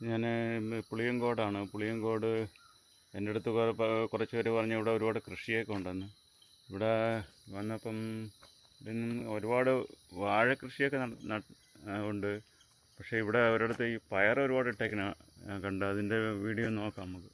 ഞാൻ പുളിയങ്കോടാണ്. പുളിയങ്കോട് എൻ്റെ അടുത്ത് കുറച്ച് പേര് പറഞ്ഞു ഇവിടെ ഒരുപാട് കൃഷിയൊക്കെ ഉണ്ടെന്ന്. ഇവിടെ വന്നപ്പം ഒരുപാട് വാഴ കൃഷിയൊക്കെ ഉണ്ട്. പക്ഷേ ഇവിടെ അവരടുത്ത് ഈ പയർ ഒരുപാട് ഇട്ടേക്കണ കണ്ട്. അതിൻ്റെ വീഡിയോ നോക്കാം നമുക്ക്.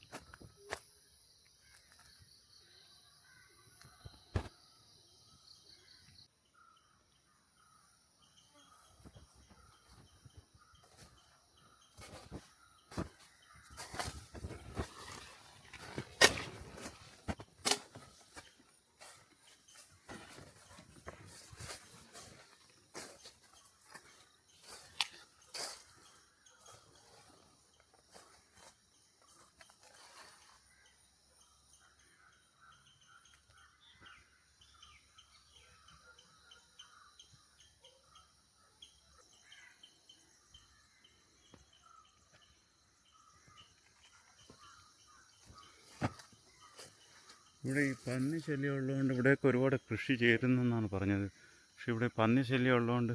ഇവിടെ ഈ പന്നി ശല്യം ഉള്ളതുകൊണ്ട് ഇവിടെയൊക്കെ ഒരുപാട് കൃഷി ചേരുന്നെന്നാണ് പറഞ്ഞത്. പക്ഷെ ഇവിടെ പന്നി ശല്യം ഉള്ളതുകൊണ്ട്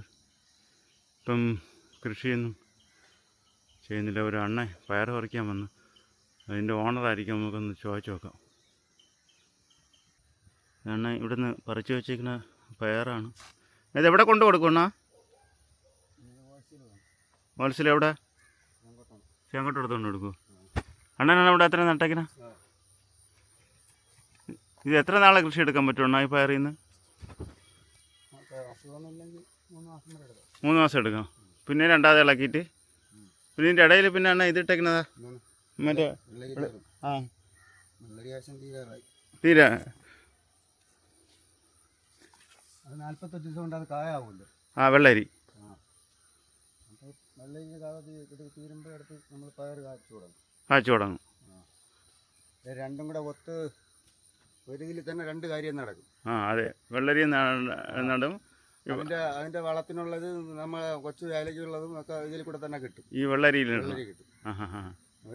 ഇപ്പം കൃഷിയൊന്നും ചെയ്യുന്നില്ല. ഒരു അണ്ണൻ പയർ പറിക്കാൻ വന്ന്, അതിൻ്റെ ഓണറായിരിക്കും. നമുക്കൊന്ന് ചോദിച്ചു നോക്കാം. അണ്ണൻ ഇവിടുന്ന് പറിച്ചു വെച്ചിരിക്കുന്ന പയറാണ്. ഇതെവിടെ കൊണ്ട് കൊടുക്കണം? ഹോൾസെയിൽ എവിടെ? ചെങ്കോട്ട് എടുത്തുകൊണ്ട് കൊടുക്കുമോ? അണ്ണനാണ് ഇവിടെ എത്ര നട്ടേക്കണ? ഇത് എത്ര നാളെ കൃഷി എടുക്കാൻ പറ്റുമോ ഈ പയറിൽ നിന്ന്? 3 മാസം എടുക്കാം. പിന്നെ രണ്ടാമത് ഇളക്കിയിട്ട് പിന്നെ ഇതിൻ്റെ ഇടയിൽ പിന്നെ അണ്ണ ഇതിട്ടേക്കുന്നതാ മറ്റേ തീരെ 45 ദിവസം കൊണ്ട് അത് കായാവുമല്ലോ. വെള്ളരി തീരുമ്പോൾ അടുത്ത് നമ്മൾ പയർ കാച്ചു തുടങ്ങും. രണ്ടും കൂടെ ഒത്ത് ഒരു ഇതിൽ തന്നെ 2 കാര്യം നടക്കും. അതെ, വെള്ളരി നടും. അതിന്റെ വളത്തിനുള്ളത് നമ്മളെ കൊച്ചു വേലയ്ക്കുള്ളതും ഒക്കെ ഇതിൽ കൂടെ തന്നെ കിട്ടും. ഈ വെള്ളരി കിട്ടും.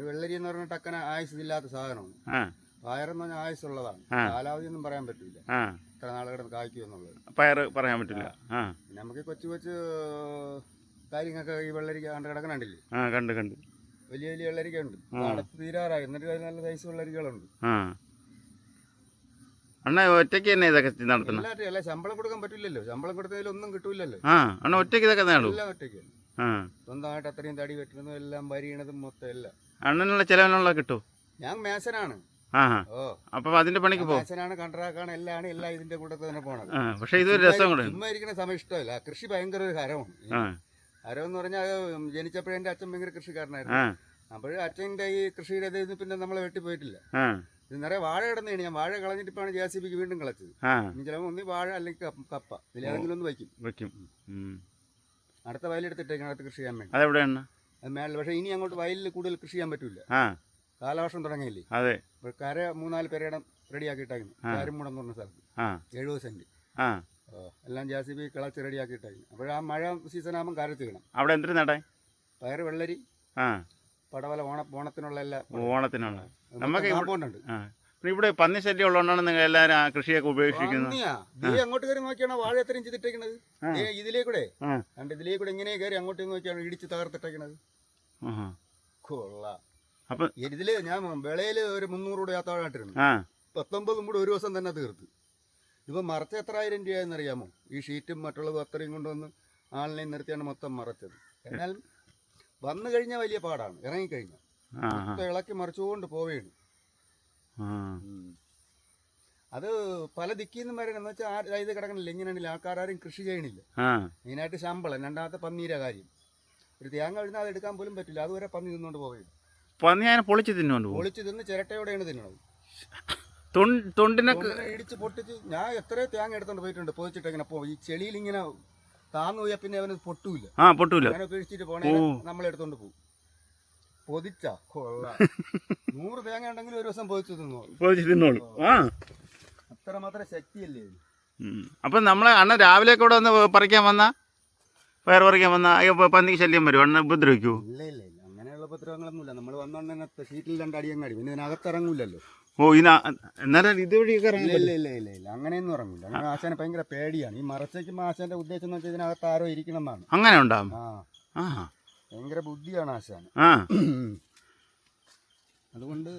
വെള്ളരി എന്ന് പറഞ്ഞ ടക്കന ആയുസ് ഇല്ലാത്ത സാധനമാണ്. പയറെന്ന് പറഞ്ഞാൽ ആയുസുള്ളതാണ്. കാലാവധി ഒന്നും പറയാൻ പറ്റില്ല, ഇത്ര നാളെ കിടന്ന് കായ്ക്കും എന്നുള്ളത്. പയർ പറയാൻ പറ്റില്ല. നമുക്ക് കൊച്ചു കൊച്ചു കാര്യങ്ങളൊക്കെ ഈ വെള്ളരിക്ക കണ്ട് കിടക്കണുണ്ടില്ലേ? കണ്ട് വലിയ വലിയ വെള്ളരിക്ക ഉണ്ട്. അടുത്ത് തീരാറായി, എന്നിട്ട് നല്ല സൈസ് വെള്ളരികളുണ്ട്. അണ്ണ ഒറ്റയ്ക്ക് തന്നെ ഇതൊക്കെ നടത്തണം? അല്ല, ശമ്പളം കൊടുക്കാൻ പറ്റില്ലല്ലോ. ശമ്പളം കൊടുത്തതിൽ ഒന്നും കിട്ടൂലല്ലോ. അണ്ണ ഒറ്റയ്ക്ക് ഇതൊക്കെ നടും? എല്ലാം ഒറ്റയ്ക്ക്. സ്വന്തമായിട്ട് അത്രയും തടി വെട്ടുന്നതും എല്ലാം വരിയണതും മൊത്തം എല്ലാം. അണ്ണനുള്ള ചെലവിനുള്ള കിട്ടും? ഞാൻ മേസനാണ്. അപ്പൊ അതിന്റെ പണിക്ക് പോകും. മേസനാണ്, കണ്ടറാക്കാണ്, എല്ലാം ഇതിന്റെ കൂട്ടത്തിൽ തന്നെ പോണത്. പക്ഷെ ഇതൊരു രസം കൂടെ. ചുമ്മാ ഇരിക്കുന്ന സമയം ഇഷ്ടമല്ല. കൃഷി ഭയങ്കര ഒരു ഹരമാണ്. ഹരം എന്ന് പറഞ്ഞാൽ ജനിച്ചപ്പോഴേ എന്റെ അച്ഛൻ ഭയങ്കര കൃഷിക്കാരനായിരുന്നു. അപ്പോഴും അച്ഛൻ്റെ ഈ കൃഷിയുടെ ഇത് പിന്നെ നമ്മളെ വെട്ടിപ്പോയിട്ടില്ല. ഇത് നിറയെ വാഴ കിടന്നാണ്. ഞാൻ വാഴ കളഞ്ഞിട്ടിപ്പാണ് JCBക്ക് വീണ്ടും കളച്ചത്. ഇനി ചിലപ്പോൾ ഒന്നി വാഴ അല്ലെങ്കിൽ കപ്പ ഇതിലേതെങ്കിലും ഒന്ന് വയ്ക്കും. അടുത്ത വയലെടുത്തിട്ടേക്കാണ് അടുത്ത് കൃഷി ചെയ്യാൻ വേണ്ടി. അതെവിടെയാണ്? അത് മേളിൽ. പക്ഷേ ഇനി അങ്ങോട്ട് വയലിൽ കൂടുതൽ കൃഷി ചെയ്യാൻ പറ്റില്ല. കാലവർഷം തുടങ്ങിയില്ലേ? അതെ. കര 3-4 പേരുടെ റെഡിയാക്കിയിട്ടായിരുന്നു. കാരമ്പൂടം എന്ന് പറഞ്ഞ സ്ഥലത്ത് 70 സെന്റ് എല്ലാം JCB കിളച്ച് റെഡിയാക്കിയിട്ടായിരുന്നു. അപ്പോൾ ആ മഴ സീസൺ ആകുമ്പോൾ കരത്ത് വീണം. അവിടെ എന്തിനു നടാൻ? പയർ, വെള്ളരി, പടവല, ഓണത്തിനുള്ള എല്ലാം. ഓണത്തിനുള്ള നമുക്ക് കോമ്പൗണ്ടുണ്ട്. ഇവിടെ പന്നി ശല്യം ഉള്ളതുകൊണ്ടാണ് നിങ്ങൾ എല്ലാവരും ആ കൃഷിയൊക്കെ ഉപേക്ഷിക്കുന്നത്. അങ്ങോട്ട് കയറി നോക്കിയാണ് വാഴ എത്രയും ചെയ്തിട്ടേക്കണത്. ഇതിലേക്കൂടെ ഇതിലേക്കൂടെ ഇങ്ങനെ കയറി അങ്ങോട്ട് നോക്കിയാണ് ഇടിച്ച് തകർത്തിട്ടേക്കണത്. കൊള്ളാം. അപ്പൊ ഇതില് ഞാൻ വിളയില് ഒരു 300 രൂപ യാത്രമായിട്ടിരുന്നു. 19 കൂടെ ഒരു ദിവസം തന്നെ തീർത്ത്. ഇപ്പൊ മറച്ച എത്ര 1000 രൂപയെന്നറിയാമോ? ഈ ഷീറ്റും മറ്റുള്ളതും അത്രയും കൊണ്ടുവന്ന് ആളിനെ നിർത്തിയാണ് മൊത്തം മറച്ചത്. എന്നാൽ വന്നു കഴിഞ്ഞാൽ വലിയ പാടാണ്. ഇറങ്ങിക്കഴിഞ്ഞാൽ മൊത്തം ഇളക്കി മറിച്ചുകൊണ്ട് പോവുകയാണ്. അത് പല ദിക്കിന്നും വരണം. എന്ന് വെച്ചാൽ ഇത് കിടക്കണില്ല. ഇങ്ങനെയാണെങ്കിൽ ആൾക്കാരും കൃഷി ചെയ്യണില്ല. മെയിനായിട്ട് ശമ്പളം. രണ്ടാമത്തെ പന്നീര കാര്യം. ഒരു തേങ്ങ കഴിഞ്ഞാൽ അത് എടുക്കാൻ പോലും പറ്റില്ല. അതുവരെ പന്നി തിന്നുകൊണ്ട് പോവുകയാണ്. പന്നി ഞാൻ പൊളിച്ച് തിന്ന് ചിരട്ടയോടെയാണ് തിന്നണത്. തൊണ്ടിനൊക്കെ ഇടിച്ച് പൊട്ടിച്ച് ഞാൻ എത്രയോ തേങ്ങ എടുത്തോണ്ട് പോയിട്ടുണ്ട്. പൊതിച്ചിട്ട് ഇങ്ങനെ ഈ ചെളിയിൽ ഇങ്ങനെ താന്നു പോയാൽ പിന്നെ അവന് പൊട്ടൂല. അങ്ങനെ പിഴിച്ചിട്ട് പോണേ നമ്മളെടുത്തോണ്ട് പോകും. പൊതിച്ചാ കൊള്ളാം. 100 തേങ്ങ ഉണ്ടെങ്കിൽ ഒരു ദിവസം പൊതിച്ച് തിന്നോളൂ. അത്രമാത്രം ശക്തിയല്ലേ. അപ്പൊ നമ്മളെ അണ്ണ രാവിലെ കൂടെ ഒന്ന് പറിക്കാൻ വന്ന പയർ പറിക്കാൻ വന്ന പന്നിക്ക് ശല്യം വരും? അണ്ണ ഉപദ്രവിക്കൂ? ഇല്ല, അങ്ങനെയുള്ള ഉപദ്രവങ്ങളൊന്നുമില്ല. നമ്മൾ വന്നോണ്ട് ഷീറ്റിൽ 2 അടിയങ്ങാടി. പിന്നെ ഇതിനകത്ത് ഇറങ്ങൂലല്ലോ. എന്നാലും ഇതുവഴിയൊക്കെ ഇല്ല, അങ്ങനെയൊന്നും ഇറങ്ങില്ല. അങ്ങനെ ആശാനെ ഭയങ്കര പേടിയാണ്. ഈ മറച്ചയ്ക്കുമ്പോൾ ആശാന്റെ ഉദ്ദേശം എന്ന് വെച്ചാൽ ഇതിനകത്ത് ആരോ ഇരിക്കണം എന്നാണ്. അങ്ങനെ ഉണ്ടാവും. ഭയങ്കര ബുദ്ധിയാണ് ആശാൻ. ആ അതുകൊണ്ട്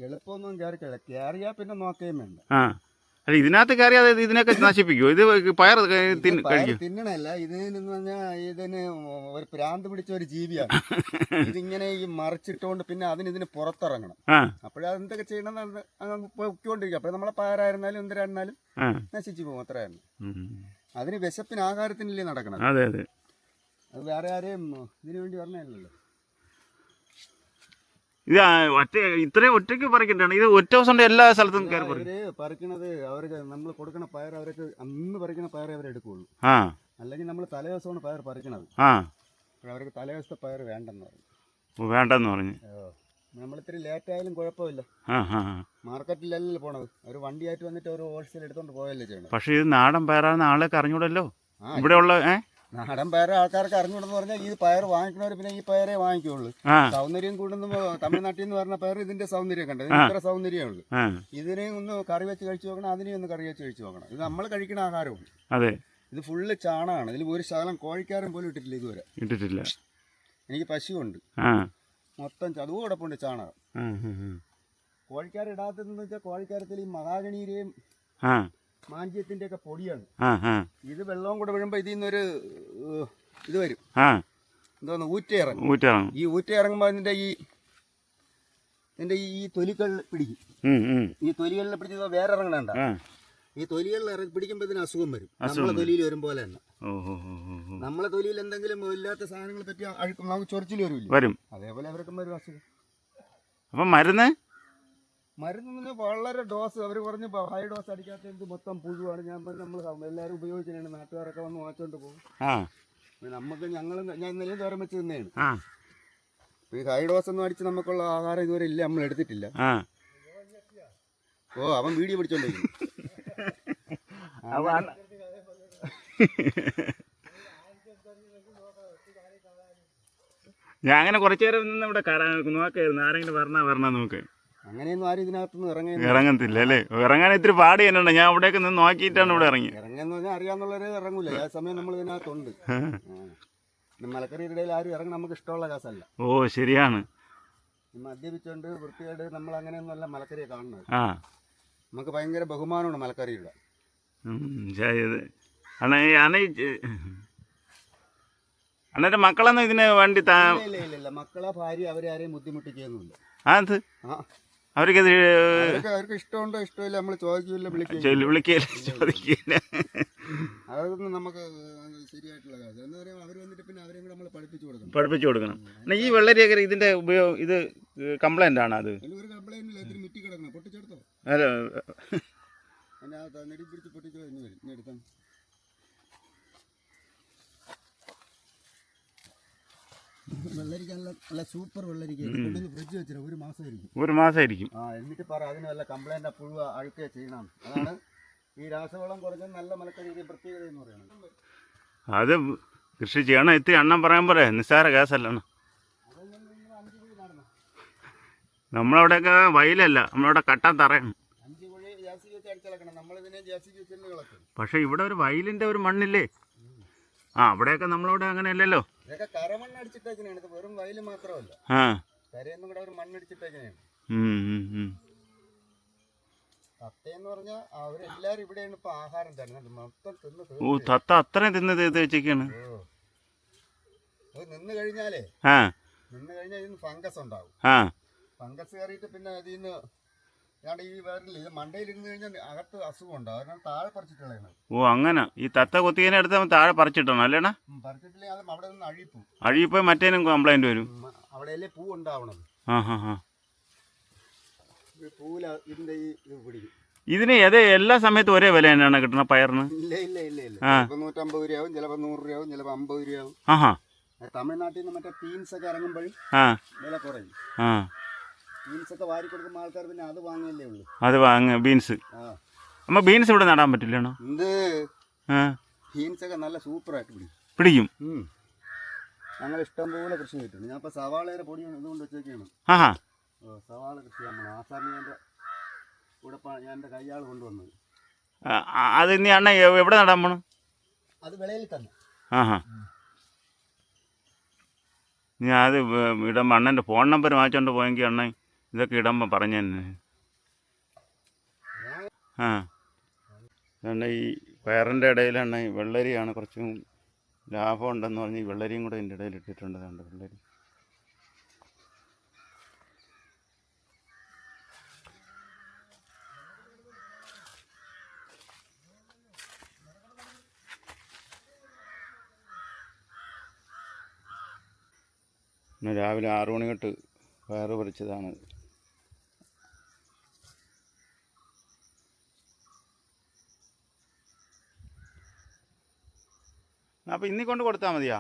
എളുപ്പമൊന്നും കയറിക്കില്ല. കയറിയാൽ പിന്നെ നോക്കുകയും വേണ്ട. ആ അല്ല ഇതിനകത്ത് കയറിയാൽ ഇതിനൊക്കെ നശിപ്പിക്കുമോ? ഇത് പയർ കഴിക്കും? തിന്നണല്ല, ഇതിന് പറഞ്ഞാൽ ഇതിന് ഒരു പ്രാന്ത് പിടിച്ച ഒരു ജീവിയാണ്. ഇതിങ്ങനെ ഈ മറിച്ചിട്ടുകൊണ്ട് പിന്നെ ഇതിന് പുറത്തിറങ്ങണം. അപ്പോഴതെന്തൊക്കെ ചെയ്യണമെന്ന് അങ്ങ് പൊയ്ക്കൊണ്ടിരിക്കും. അപ്പോൾ നമ്മളെ പയറായിരുന്നാലും എന്തിനായിരുന്നാലും നശിച്ചു പോകും. അത്ര തന്നെ. അതിന് വിശപ്പിന് ആഹാരത്തിനല്ലേ നടക്കണം. അതെ അതെ. അത് വേറെ ആരെയും ഇതിനു വേണ്ടി പറഞ്ഞല്ലോ. ഇത് ഇത്രയും ഒറ്റയ്ക്ക് പറിക്കണ്ടാണ്. ഇത് ഒറ്റ ദിവസം കൊണ്ട് എല്ലാ സ്ഥലത്തും കയറി പറിക്കണത്. അവർക്ക് നമ്മൾ കൊടുക്കണ പയർ അവർക്ക് അന്ന് പറിക്കണ പയർ അവരെടുക്കുള്ളൂ. അല്ലെങ്കിൽ നമ്മൾ തലേദിവസമാണ് പയർ പറിക്കണത്. അവർക്ക് തലേദിവസത്തെ പയർ വേണ്ടെന്ന് പറഞ്ഞു. നമ്മളിത്തിരി ലേറ്റായാലും കുഴപ്പമില്ല. മാർക്കറ്റിലല്ലല്ലോ പോണത്. ഒരു വണ്ടിയായിട്ട് വന്നിട്ട് ഒരു ഹോൾസെയിൽ എടുത്തോണ്ട് പോയല്ലേ ചെയ്യണം. പക്ഷെ ഇത് നാടൻ പയറാണെന്ന് ആളൊക്കെ അറിഞ്ഞൂടല്ലോ. ഇവിടെ ഉള്ള നാടൻ പയർ ആൾക്കാർക്ക് അറിഞ്ഞൂടെന്ന് പറഞ്ഞാൽ ഈ പയർ വാങ്ങിക്കണവർ പിന്നെ ഈ പയറേ വാങ്ങിക്കുള്ളൂ. സൗന്ദര്യം കൂടുന്ന തമിഴ്നാട്ടിൽ നിന്ന് പറഞ്ഞ പയർ ഇതിന്റെ സൗന്ദര്യം കണ്ടത്. ഇത്ര സൗന്ദര്യമുള്ളൂ. ഇതിനെ ഒന്ന് കറി വെച്ച് കഴിച്ചു നോക്കണം, അതിനെ ഒന്ന് കറി വെച്ച് കഴിച്ചു നോക്കണം. ഇത് നമ്മൾ കഴിക്കുന്ന ആഹാരമാണ്. അതെ. ഇത് ഫുള്ള് ചാണകമാണ്. ഇതിൽ ഒരു ശകലം കോഴിക്കാരൻ പോലും ഇട്ടിട്ടില്ല ഇതുവരെ. ഇട്ടിട്ടില്ല. എനിക്ക് പശുവുണ്ട്. മൊത്തം ചതുവോടൊപ്പമുണ്ട് ചാണകം. കോഴിക്കാർ ഇടാത്തതെന്ന് വെച്ചാൽ കോഴിക്കാരത്തിൽ ഈ മഹാഗണീരെയും മാഞ്ചിയത്തിന്റെ ഒക്കെ പൊടിയാണ്. ഇത് വെള്ളവും കൂടെ വീഴുമ്പോ ഇതിൽ നിന്നൊരു ഇത് വരും. എന്തോന്ന് ഊറ്റയിറങ്ങും. ഈ ഊറ്റയിറങ്ങുമ്പോ ഇതിന്റെ ഈ തൊലികൾ പിടിക്കും. ഈ തൊലികളിൽ പിടിച്ചത് വേറെ ഇറങ്ങണണ്ട. ഈ തൊലികളിൽ പിടിക്കുമ്പോ ഇതിന് അസുഖം വരും. നമ്മളെ തൊലിയിൽ വരും പോലെ തന്നെ. നമ്മളെ തൊലിയിൽ എന്തെങ്കിലും ഇല്ലാത്ത സാധനങ്ങൾ പറ്റി അഴുക്കും നമുക്ക് ചൊറിച്ചിൽ വരും. അതേപോലെ അവർക്കും വരും അസുഖം. അപ്പം മരുന്ന് വളരെ ഡോസ് അവർ പറഞ്ഞ് ഹൈ ഡോസ് അടിക്കാത്ത മൊത്തം പുഴുവാണ്. ഞാൻ നമ്മൾ എല്ലാവരും ഉപയോഗിക്കുന്നതാണ്. നാട്ടുകാരൊക്കെ വന്ന് വാങ്ങിച്ചോണ്ട് പോകും. നമുക്ക് ഞാൻ ഇന്നലെയും തോരം വെച്ച് തിന്നെയാണ്. ഈ ഹൈ ഡോസ് ഒന്നും അടിച്ച് നമുക്കുള്ള ആഹാരം ഇതുവരെ ഇല്ല, നമ്മൾ എടുത്തിട്ടില്ല. അവൻ വീഡിയോ പിടിച്ചോണ്ടിരിക്കും. ഞാൻ അങ്ങനെ കുറച്ചു നേരം നിന്ന് ഇവിടെ നോക്കായിരുന്നു. ആരെങ്കിലും വരണ നോക്ക്. അങ്ങനെയൊന്നും ആരും ഇതിനകത്തുനിന്ന് ഇറങ്ങത്തില്ല അല്ലേ? ഇറങ്ങാൻ ഇത്തിരി പാടി തന്നെയുണ്ട്. ഞാൻ ഇവിടെയൊക്കെ നിന്ന് നോക്കിയിട്ടാണ് ഇവിടെ ഇറങ്ങാന്ന് പറഞ്ഞാൽ അറിയാന്നുള്ളവരെ ഇറങ്ങൂല. ആ സമയം നമ്മൾ ഇതിനകത്തുണ്ട്. മലക്കറിയുടെ ഇടയിൽ ആരും ഇറങ്ങി നമുക്ക് ഇഷ്ടമുള്ള കാസല്ല. ശരിയാണ്. മദ്യപിച്ചോണ്ട് വൃത്തിയായിട്ട് നമ്മൾ അങ്ങനെയൊന്നുമല്ല മലക്കറിയെ കാണുന്നത്. നമുക്ക് ഭയങ്കര ബഹുമാനമാണ് മലക്കറിയുടെ. അന്നേരം മക്കളൊന്നും ഇതിന് വേണ്ടി ഇല്ല. മക്കളെ ഭാര്യ അവരെ ആരെയും ബുദ്ധിമുട്ടിക്കൊന്നുമില്ല. അവർക്ക് ഇഷ്ടമുണ്ടോ ഇഷ്ടമില്ല നമ്മൾ ചോദിക്കില്ല, വിളിക്കില്ല. അതൊന്നും നമുക്ക് ശരിയായിട്ടുള്ള കാര്യം. എന്താ പറയുക, അവർ വന്നിട്ട് പിന്നെ അവരെയും കൂടെ നമ്മൾ പഠിപ്പിച്ചു കൊടുക്കണം. ഈ വെള്ളരിയൊക്കെ ഇതിന്റെ ഉപയോഗം ഇത് കംപ്ലൈന്റ് ആണ്. അത് ഒരു കംപ്ലൈന്റ് ഇല്ല. ഇതിന് മിറ്റി കിടക്കണം. പൊട്ടിച്ചെടുത്തോ. നെടി പിടിച്ച് പൊട്ടിച്ചോ. ഇനി വരും. ഇനി എടുത്താൽ വെള്ളരിക്ക നല്ല സൂപ്പർ വെള്ളരിക്ക. ഫ്രിഡ്ജ് വെച്ചിട്ട് ഒരു മാസമായിരിക്കും. എന്നിട്ട് പറ അതിന് വല്ല കംപ്ലൈന്റ് പുഴുവ അഴുക്കുക ചെയ്യണം. അതാണ് ഈ രാസവളം കുറഞ്ഞ നല്ല മലക്കറിയുടെ പ്രത്യേകത എന്ന് പറയുന്നത്. അത് കൃഷി ചെയ്യണം. ഇത്തിരി എണ്ണം പറയാൻ പോരെ, നിസ്സാര കേസല്ലാണ്. നമ്മളവിടെയൊക്കെ വയലല്ല, നമ്മളവിടെ കട്ടാൻ തറയാണ്. പക്ഷെ ഇവിടെ ഒരു വയലിന്റെ ഒരു മണ്ണില്ലേ? അവിടെയൊക്കെ നമ്മളവിടെ അങ്ങനെ അല്ലല്ലോ. ഇതൊക്കെ കരമണ്ണ് അടിച്ചിട്ടേക്കാണ്. ഇത് വെറും വയല് മാത്രമല്ല, കരയൊന്നും കൂടെ ഒരു മണ്ണടിച്ചിട്ടേക്കാണ്. തത്തയെന്ന് പറഞ്ഞാൽ അവരെല്ലാരും ഇവിടെയാണ് ഇപ്പൊ ആഹാരം തരുന്നത്. മൊത്തം തത്ത അത്രയും തിന്ന് വെച്ചേക്കാണ്. നിന്ന് കഴിഞ്ഞാലേ ഇതിന് ഫംഗസ് ഉണ്ടാവും. ഫംഗസ് കയറിയിട്ട് പിന്നെ ഇതിന്ന് ഈ വേറില്ല. ഇത് മണ്ടയിലിരുന്ന് കഴിഞ്ഞാൽ അകത്ത് അസുഖം ഉണ്ടാവും. അതിനാണ് താഴെ പറിച്ചിട്ടുള്ളതാണ്. അങ്ങനെ ഈ തത്ത കൊത്തിയതിനെ എടുത്ത് താഴെ പറിച്ചിട്ടാണ് അല്ലേണ? പറിച്ചിട്ടില്ലെങ്കിൽ അത് അവിടെ നിന്ന് അഴിപ്പോവും. അഴിപ്പോയി മറ്റേനും കംപ്ലൈന്റ് വരും. അവിടെയല്ലേ പൂ ഉണ്ടാവണം. പൂവില ഇതിന്റെ ഇത് പിടിക്കും. ഇതിന് എല്ലാ സമയത്തും ഒരേ വില തന്നെയാണ് കിട്ടുന്ന പയറിന്? ഇല്ല. ചിലപ്പോൾ 150 രൂപയാവും, ചിലപ്പോൾ 100 രൂപയാവും, ചിലപ്പോൾ 50 രൂപയാവും. തമിഴ്നാട്ടിൽ നിന്ന് മറ്റേ പീൻസ് ഒക്കെ ഇറങ്ങുമ്പോഴും വില കുറയും. ബീൻസ് ഒക്കെ വാരി കൊടുക്കുമ്പോൾ ആൾക്കാർ പിന്നെ അത് വാങ്ങല്ലേ ഉള്ളൂ. അത് വാങ്ങ ബീൻസ്. അമ്മ ബീൻസ് ഇവിടെ നടാൻ പറ്റില്ലണോ? ബീൻസ് ഒക്കെ നല്ല സൂപ്പറായിട്ട് പിടിക്കും. ഞങ്ങൾ ഇഷ്ടം പോലെ കൃഷി ചെയ്തിട്ടുണ്ട്. ഞാൻ ഇപ്പൊ സവാളയുടെ പൊടി ഇതുകൊണ്ട് വെച്ചേക്കാണ്. സവാള കൃഷി നമ്മൾ ആസാമിന്റെ കൂടെ ഞാൻ എൻ്റെ കയ്യാൾ കൊണ്ടുവന്നത്. അത് ഇനി അണ്ണ എവിടെ നടാൻ പോണം? അത് വിളയിൽ തന്നെ. ഞാൻ അത് ഇടുമ്പോൾ അണ്ണൻ്റെ ഫോൺ നമ്പർ വാങ്ങിച്ചുകൊണ്ട് പോയെങ്കിൽ അണ്ണൻ ഇതൊക്കെ ഇടുമ്പോൾ പറഞ്ഞു തന്നെ. ആ അണ്ണ ഈ പയറിൻ്റെ ഇടയിലാണ് വെള്ളരിയാണ് കുറച്ചും ലാഭം ഉണ്ടെന്ന് പറഞ്ഞ് ഈ വെള്ളരിയും കൂടെ ഇതിൻ്റെ ഇടയിൽ ഇട്ടിട്ടുണ്ട്. കണ്ട് വെള്ളരി ഇന്ന് രാവിലെ 6 മണി തൊട്ട് പയറ് പറിച്ചതാണ്. അപ്പോൾ ഇന്നീ കൊണ്ട് കൊടുത്താൽ മതിയാ?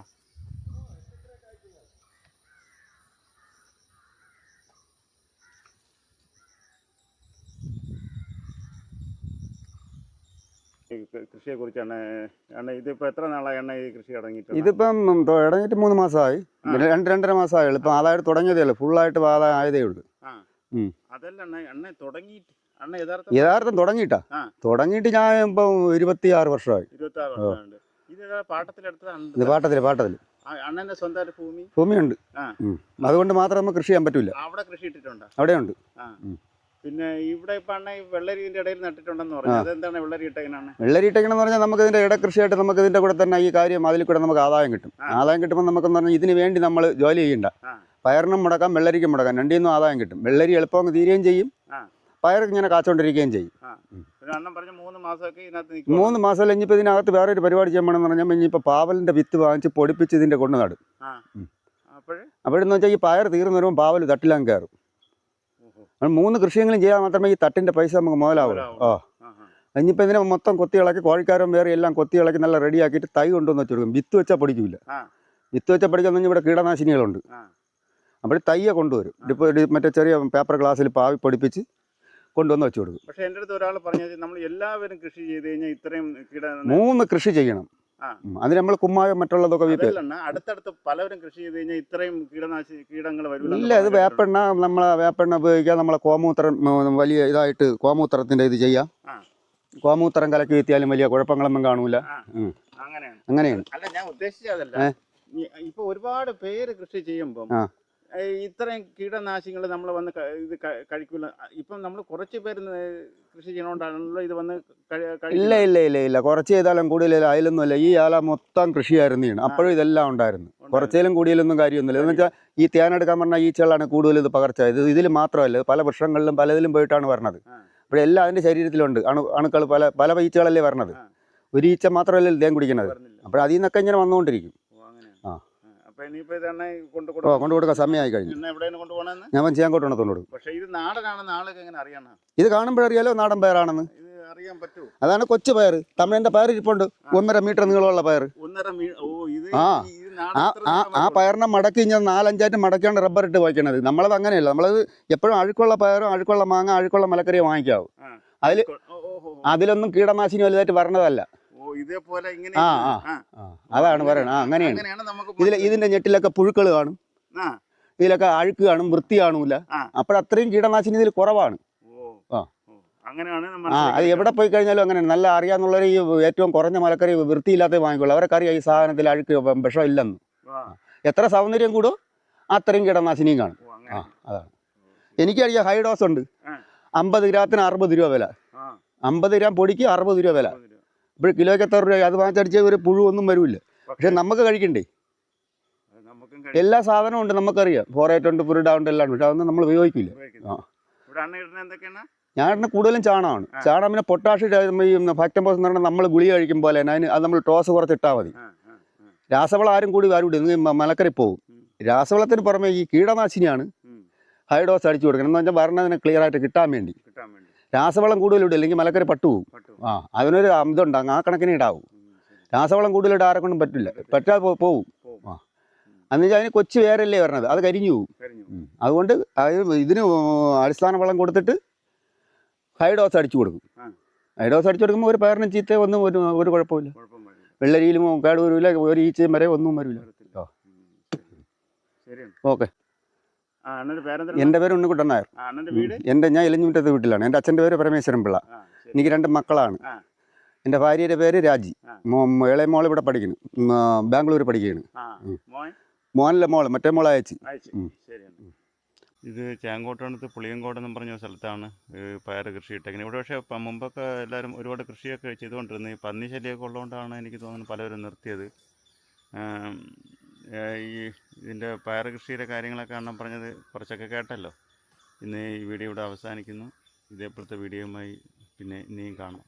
കൃഷിയെക്കുറിച്ചാണ് അണ്ണ ഇതിപ്പോൾ എത്ര നാളായി അണ്ണ ഈ കൃഷി തുടങ്ങിയിട്ട്? ഇതിപ്പം തുടങ്ങിയിട്ട് 3 മാസമായി, 2-2.5 മാസമായുള്ളൂ. ഇപ്പം ആദായം തുടങ്ങിയതേ ഉള്ളൂ, ഫുള്ളായിട്ട് ആദായം ആയതേ ഉള്ളൂ. അതല്ല അണ്ണ തുടങ്ങിയിട്ട് യഥാർത്ഥം തുടങ്ങിയിട്ടാ? തുടങ്ങിയിട്ട് ഞാൻ ഇപ്പം 26 വർഷമായി. 26 വർഷമുണ്ട്. ഇത് പാട്ടത്തിലെടുത്തതാണ്? ഇത് പാട്ടത്തിൽ. അണ്ണൻ്റെ സ്വന്തമായിട്ട് ഭൂമിയുണ്ട്, അതുകൊണ്ട് മാത്രം നമുക്ക് കൃഷി ചെയ്യാൻ പറ്റൂല. അവിടെ കൃഷി ഇട്ടിട്ടുണ്ടോ? അവിടെയുണ്ട്. പിന്നെ ഇവിടെ ഇപ്പം അണ്ണ വെള്ളരിൻ്റെ ഇടയിൽ നട്ടിട്ടുണ്ടെന്ന് പറഞ്ഞു. അതെന്താണ് വെള്ളരി ഇട്ടെങ്ങനെയാണ്? വെള്ളരി ഇട്ടെങ്ങനെ പറഞ്ഞാൽ നമുക്ക് ഇതിൻ്റെ ഇടകൃഷിയായിട്ട് നമുക്ക് ഇതിൻ്റെ കൂടെ തന്നെ ഈ കാര്യം അതിൽ കൂടെ നമുക്ക് ആദായം കിട്ടും. ആദായം കിട്ടുമ്പോൾ നമുക്കെന്ന് പറഞ്ഞാൽ ഇതിന് വേണ്ടി നമ്മൾ ജോലി ചെയ്യണ്ട. പയറിനും മുടക്കാം, വെള്ളരിക്കും മുടക്കാം, രണ്ടിൽ നിന്നും ആദായം കിട്ടും. വെള്ളരി എളുപ്പം തീരുകയും ചെയ്യും, പയർ ഇങ്ങനെ കാച്ചുകൊണ്ടിരിക്കുകയും ചെയ്യും. 3 മാസം ഇനിയിപ്പോൾ ഇതിനകത്ത് വേറൊരു പരിപാടി ചെയ്യണമെന്ന് പറഞ്ഞാൽ ഇനിയിപ്പോൾ പാവലിൻ്റെ വിത്ത് വാങ്ങിച്ച് പൊടിപ്പിച്ച് ഇതിൻ്റെ കൊണ്ട് നടും. അപ്പോഴെന്ന് വെച്ചാൽ ഈ പയർ തീർന്നു വരുമ്പോൾ പാവൽ തട്ടിലാൻ കയറും. 3 കൃഷിയെങ്കിലും ചെയ്യാൻ മാത്രമേ ഈ തട്ടിൻ്റെ പൈസ നമുക്ക് മുതലാവുള്ളൂ. ഇനിയിപ്പോൾ ഇതിനെ മൊത്തം കൊത്തി ഇളക്കി കോഴിക്കാരും വേറെ എല്ലാം കൊത്തി ഇളക്കി നല്ല റെഡിയാക്കിയിട്ട് തൈ കൊണ്ടുവന്ന് വെച്ച് കൊടുക്കും. വിത്ത് വെച്ചാൽ പഠിക്കില്ല. വിത്ത് വെച്ചാൽ പഠിക്കാൻ ഇവിടെ കീടനാശിനികളുണ്ട്. അപ്പോൾ തയ്യെ കൊണ്ടുവരും. ഇപ്പോൾ മറ്റേ ചെറിയ പേപ്പർ ഗ്ലാസ്സിൽ പാവി പൊടിപ്പിച്ച് കൊണ്ടുവന്ന് വെച്ച് കൊടുക്കും. പക്ഷേ എൻ്റെ അടുത്ത് ഒരാൾ പറഞ്ഞത് നമ്മൾ എല്ലാവരും കൃഷി ചെയ്ത് കഴിഞ്ഞാൽ ഇത്രയും 3 കൃഷി ചെയ്യണം. അതിന് നമ്മൾ കുമ്മായം മറ്റുള്ളതൊക്കെ അടുത്തടുത്ത് പലവരും കൃഷി ചെയ്ത് കഴിഞ്ഞാൽ ഇത്രയും കീടങ്ങൾ വരില്ല. ഇല്ല, ഇത് വേപ്പെണ്ണ, നമ്മളെ വേപ്പെണ്ണ ഉപയോഗിക്കാം. നമ്മളെ കോമൂത്രം വലിയ ഇതായിട്ട് കോമൂത്രത്തിൻ്റെ ഇത് ചെയ്യാം. കോമൂത്രം കലക്കി വീത്തിയാലും വലിയ കുഴപ്പങ്ങളൊന്നും കാണൂല. അങ്ങനെയാണ്. അല്ല, ഞാൻ ഉദ്ദേശിച്ചതല്ല. ഇപ്പൊ ഒരുപാട് പേര് കൃഷി ചെയ്യുമ്പോൾ ഇത്രയും കീടനാശികൾ നമ്മൾ വന്ന് ഇത് കഴിക്കില്ല. ഇപ്പം നമ്മൾ കുറച്ച് പേര് കൃഷി ചെയ്യണോണ്ടാണല്ലോ ഇത് വന്ന് ഇല്ല കുറച്ച് ചെയ്താലും കൂടുതലും അതിലൊന്നുമല്ല. ഈ ആല മൊത്തം കൃഷിയായിരുന്നു. അപ്പോഴും ഇതെല്ലാം ഉണ്ടായിരുന്നു. കുറച്ചേലും കൂടിയാലൊന്നും കാര്യമൊന്നുമില്ല. എന്ന് വെച്ചാൽ ഈ തേനെടുക്കാൻ പറഞ്ഞാൽ ഈച്ചകളാണ് കൂടുതൽ ഇത് പകർച്ച. ഇതിൽ മാത്രമല്ല, പല വൃക്ഷങ്ങളിലും പലതിലും പോയിട്ടാണ് വരണത്. അപ്പോഴെല്ലാം അതിൻ്റെ ശരീരത്തിലുണ്ട് അണുക്കൾ. പല ഈച്ചകളല്ലേ വരണത്. ഒരു ഈച്ച മാത്രമല്ല തേൻ കുടിക്കുന്നത്. അപ്പോൾ അതിൽ നിന്നൊക്കെ ഇങ്ങനെ വന്നുകൊണ്ടിരിക്കും. കൊണ്ടു കൊടുക്കാൻ സമയമായി കഴിഞ്ഞു. ഞാൻ ചെയ്യാൻ കൊണ്ടുകൊണ്ടു. ഇത് കാണുമ്പോഴറിയാലോ നാടൻ പയറാണെന്ന്. അതാണ് കൊച്ചു പയർ. തമിഴിന്റെ പയർ ഇരിപ്പുണ്ട്, 1.5 മീറ്റർ നീളമുള്ള പയർ. ആ പയറിനെ മടക്കി ഞാൻ 4-5 മടക്കിയാണ് റബ്ബർ ഇട്ട് വയ്ക്കണത്. നമ്മളത് അങ്ങനെയല്ല. നമ്മളത് എപ്പോഴും അഴുക്കുള്ള പയറും അഴുക്കുള്ള മാങ്ങ അഴുക്കുള്ള മലക്കറിയോ വാങ്ങിക്കാവും. അതിലൊന്നും കീടനാശിനി വലുതായിട്ട് വരണതല്ല. അതാണ് പറയണത്. അങ്ങനെയാണ്. ഇതിന്റെ ഞെട്ടിലൊക്കെ പുഴുക്കൾ കാണും, ഇതിലൊക്കെ അഴുക്ക് കാണും, വൃത്തി കാണൂല. അപ്പോഴത്രയും കീടനാശിനി ഇതിൽ കുറവാണ്. അത് എവിടെ പോയി കഴിഞ്ഞാലും അങ്ങനെയാണ്. നല്ല അറിയാന്നുള്ളവർ ഈ ഏറ്റവും കുറഞ്ഞ മലക്കറി വൃത്തിയില്ലാത്ത വാങ്ങിക്കുള്ളൂ. അവർക്കറിയാം ഈ സാധനത്തിൽ അഴുക്ക് വിഷം ഇല്ലെന്ന്. എത്ര സൗന്ദര്യം കൂടുമോ അത്രയും കീടനാശിനിയും കാണും. അതാണ്. എനിക്കറിയാം, ഹൈ ഡോസ് ഉണ്ട്. 50 ഗ്രാത്തിന് 60 രൂപ വില. 50 ഗ്രാം പൊടിക്ക് 60 രൂപ വില. ഇപ്പോൾ കിലോയ്ക്ക് എത്ര രൂപ? അത് വാങ്ങിച്ചടിച്ചാൽ ഒരു പുഴുവൊന്നും വരില്ല. പക്ഷെ നമുക്ക് കഴിക്കണ്ടേ? എല്ലാ സാധനവും ഉണ്ട്, നമുക്കറിയാം. ഫോറേറ്റ് ഉണ്ട്, പുരുട ഉണ്ട്, എല്ലാം ഉണ്ട്. പക്ഷെ അതൊന്നും നമ്മൾ ഉപയോഗിക്കില്ല. ഞാൻ ഇടുന്ന കൂടുതലും ചാണകമാണ്. ചാണകം പിന്നെ പൊട്ടാഷ് ഈ ഫാക്ടംബോസ് എന്ന് പറഞ്ഞാൽ നമ്മൾ ഗുളിക കഴിക്കും പോലെ തന്നെ അത് നമ്മൾ ടോസ് കുറച്ചിട്ടാൽ മതി. രാസവളം ആരും കൂടി ആരും മലക്കറി പോകും. രാസവളത്തിന് പുറമെ ഈ കീടനാശിനിയാണ് ഹൈ ഡോസ് അടിച്ചു കൊടുക്കണം. എന്ന് വെച്ചാൽ വരണതിനെ ക്ലിയർ ആയിട്ട് കിട്ടാൻ വേണ്ടി. രാസവളം കൂടുതലിടും, അല്ലെങ്കിൽ മലക്കറി പട്ടുപോകും. അതിനൊരു ഇതുണ്ട്, ആ കണക്കിന് ഇടാവും. രാസവളം കൂടുതലിട്ട് ആരെക്കൊണ്ടും പറ്റില്ല, പറ്റാതെ പോവും. എന്ന് വെച്ചാൽ അതിന് കൊച്ചു വേരല്ലേ വരണത്, അത് കരിഞ്ഞു പോവും. അതുകൊണ്ട് ഇതിന് അടിസ്ഥാന വളം കൊടുത്തിട്ട് ഹൈ ഡോസ് അടിച്ചു കൊടുക്കും. ഹൈ ഡോസ് അടിച്ചു കൊടുക്കുമ്പോൾ ഒരു പയറിനും ചീത്ത ഒന്നും ഒരു കുഴപ്പമില്ല. വെള്ളരിയിലും കേട് വരില്ല, ഒരു ഈച്ചയും വരെ ഒന്നും വരില്ല. ഓക്കെ. എൻ്റെ പേര് ഉണ്ണിക്കുട്ടൻ നായർ. ഞാൻ ഇലഞ്ഞിമുറ്റത്തെ വീട്ടിലാണ്. എൻ്റെ അച്ഛൻ്റെ പേര് പരമേശ്വരൻ പിള്ള. എനിക്ക് 2 മക്കളാണ്. എൻ്റെ ഭാര്യയുടെ പേര് രാജി. ഇളയ മോൾ ഇവിടെ പഠിക്കുന്നു, ബാംഗ്ലൂർ പഠിക്കുകയാണ്. മോനല്ല മോള്, മറ്റേ മോളെ അയച്ചു. ശരിയാണ്. ഇത് ചേങ്കോട്ടടുത്ത് പുളിയങ്കോടെന്നും പറഞ്ഞ സ്ഥലത്താണ് പയർ കൃഷി ഇട്ടേക്കുന്നത്. ഇവിടെ പക്ഷേ മുമ്പൊക്കെ എല്ലാവരും ഒരുപാട് കൃഷിയൊക്കെ ചെയ്തുകൊണ്ടിരുന്നത്. ഈ പന്നി ശല്യമൊക്കെ ഉള്ളതുകൊണ്ടാണ് എനിക്ക് തോന്നുന്നു പലരും നിർത്തിയത്. ഈ ഇതിൻ്റെ പയർ കൃഷിയുടെ കാര്യങ്ങളൊക്കെ അണ്ണം പറഞ്ഞത് കുറച്ചൊക്കെ കേട്ടല്ലോ. ഇന്ന് ഈ വീഡിയോ ഇവിടെ അവസാനിക്കുന്നു. ഇതേപോലത്തെ വീഡിയോയുമായി പിന്നെ ഇനിയും കാണാം.